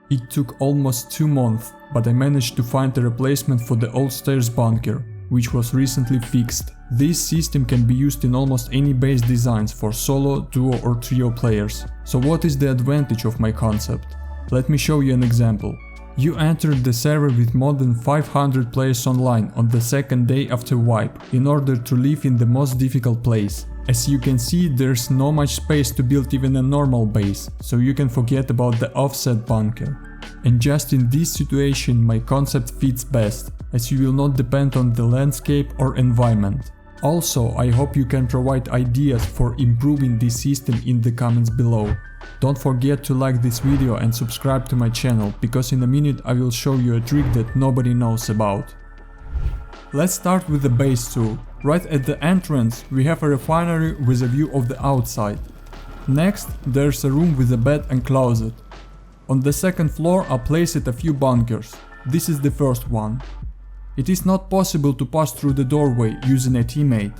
It took almost 2 months, but I managed to find a replacement for the old stairs bunker, which was recently fixed. This system can be used in almost any base designs for solo, duo or trio players. So what is the advantage of my concept? Let me show you an example. You entered the server with more than 500 players online on the second day after wipe, in order to live in the most difficult place. As you can see, there's no much space to build even a normal base, so you can forget about the offset bunker. And just in this situation my concept fits best, as you will not depend on the landscape or environment. Also, I hope you can provide ideas for improving this system in the comments below. Don't forget to like this video and subscribe to my channel, because in a minute I will show you a trick that nobody knows about. Let's start with the base tool. Right at the entrance we have a refinery with a view of the outside. Next, there's a room with a bed and closet. On the second floor I placed a few bunkers. This is the first one. It is not possible to pass through the doorway using a teammate.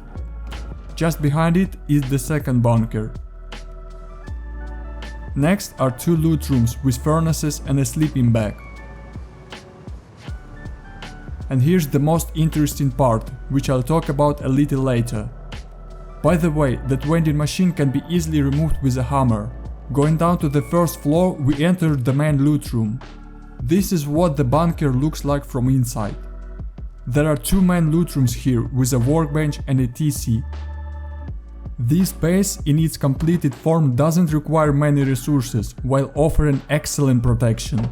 Just behind it is the second bunker. Next are 2 loot rooms with furnaces and a sleeping bag. And here's the most interesting part, which I'll talk about a little later. By the way, that vending machine can be easily removed with a hammer. Going down to the first floor, we entered the main loot room. This is what the bunker looks like from inside. There are 2 main loot rooms here with a workbench and a TC. This base in its completed form doesn't require many resources, while offering excellent protection.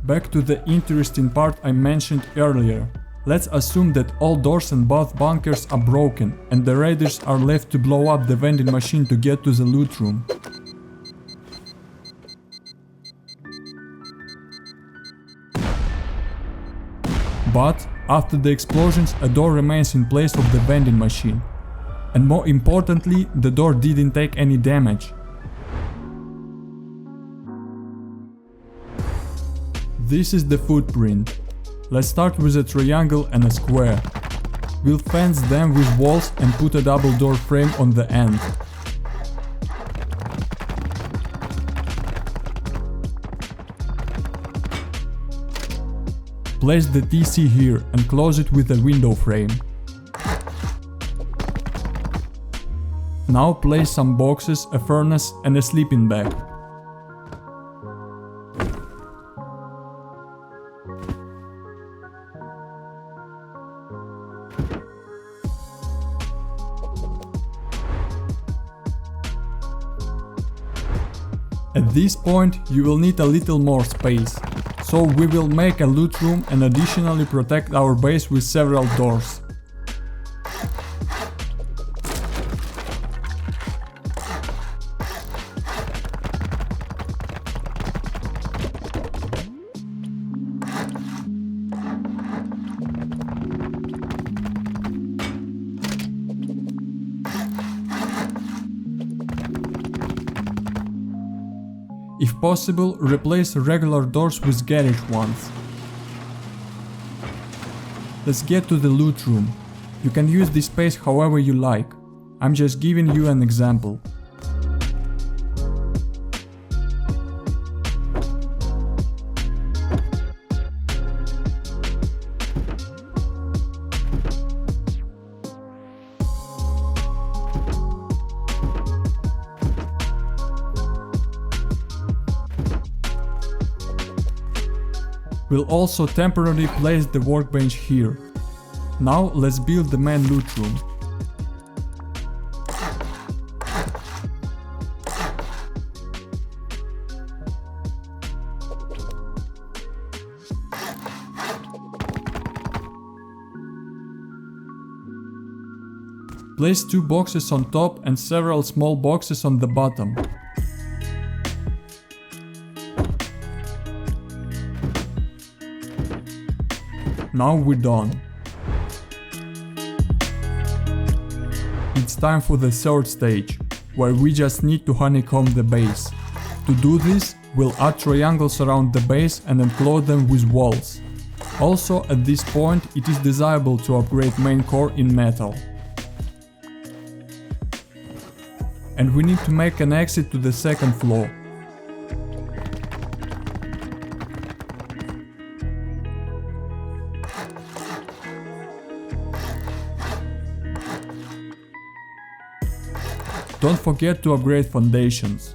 Back to the interesting part I mentioned earlier. Let's assume that all doors and both bunkers are broken and the raiders are left to blow up the vending machine to get to the loot room. But after the explosions a door remains in place of the vending machine. And more importantly, the door didn't take any damage. This is the footprint. Let's start with a triangle and a square. We'll fence them with walls and put a double door frame on the end. Place the TC here and close it with a window frame. Now place some boxes, a furnace and a sleeping bag. At this point you will need a little more space, so we will make a loot room and additionally protect our base with several doors. If possible, replace regular doors with garage ones. Let's get to the loot room. You can use this space however you like. I'm just giving you an example. We'll also temporarily place the workbench here. Now let's build the main loot room. Place 2 boxes on top and several small boxes on the bottom. Now we're done. It's time for the third stage, where we just need to honeycomb the base. To do this, we'll add triangles around the base and enclose them with walls. Also, at this point, it is desirable to upgrade main core in metal. And we need to make an exit to the second floor. Don't forget to upgrade foundations.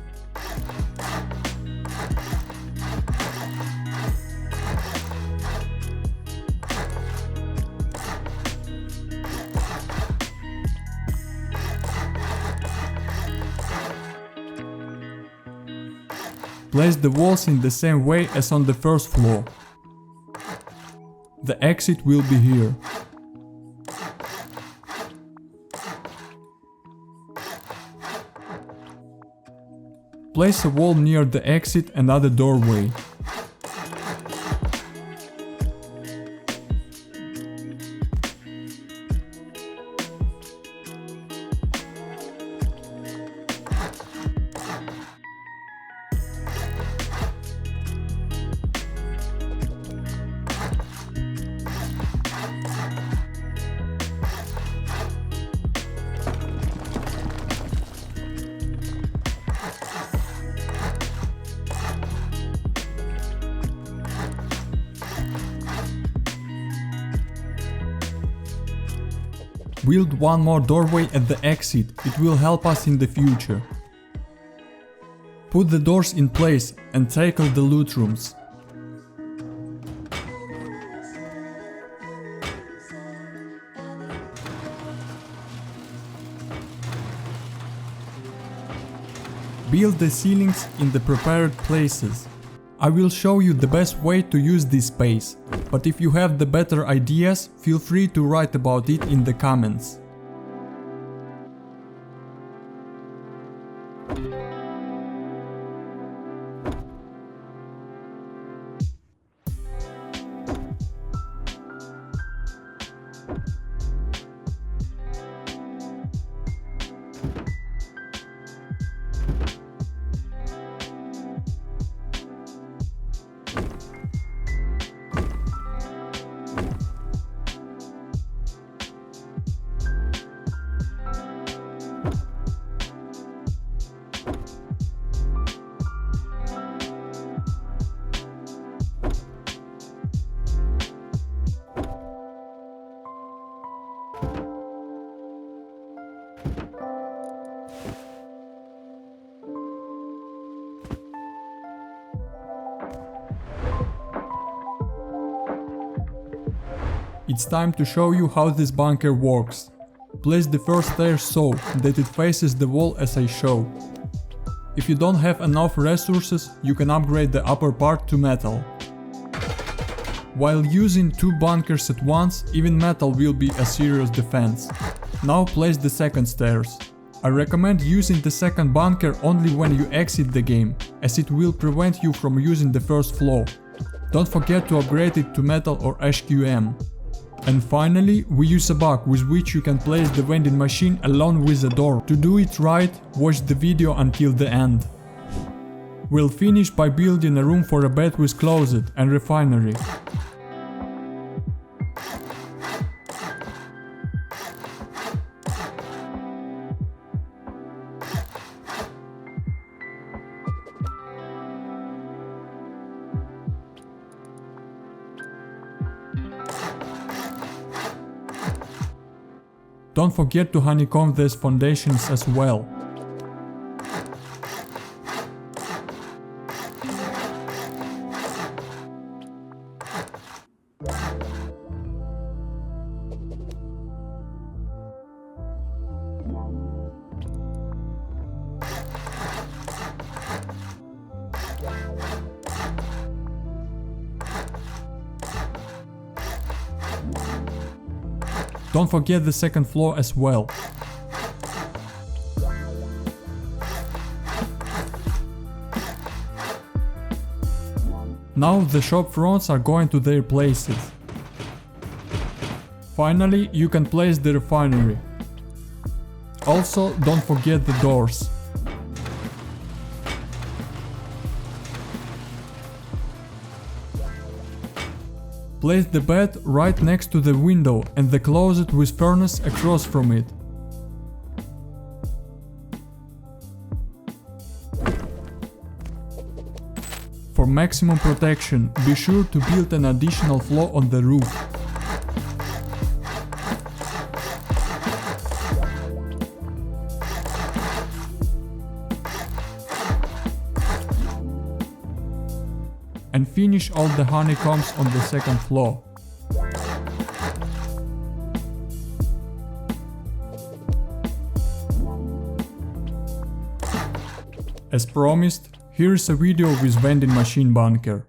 Place the walls in the same way as on the first floor. The exit will be here. Place a wall near the exit and add a doorway. Build one more doorway at the exit, it will help us in the future. Put the doors in place and tackle the loot rooms. Build the ceilings in the prepared places. I will show you the best way to use this space, but if you have the better ideas, feel free to write about it in the comments. It's time to show you how this bunker works. Place the first stair so that it faces the wall as I show. If you don't have enough resources, you can upgrade the upper part to metal. While using two bunkers at once, even metal will be a serious defense. Now place the second stairs. I recommend using the second bunker only when you exit the game, as it will prevent you from using the first floor. Don't forget to upgrade it to metal or HQM. And finally, we use a bug with which you can place the vending machine along with the door. To do it right, watch the video until the end. We'll finish by building a room for a bed with closet and refinery. Don't forget to honeycomb these foundations as well. Don't forget the second floor as well. Now the shop fronts are going to their places. Finally, you can place the refinery. Also, don't forget the doors. Place the bed right next to the window and the closet with furnace across from it. For maximum protection, be sure to build an additional floor on the roof. and finish all the honeycombs on the second floor. As promised, here is a video with vending machine bunker.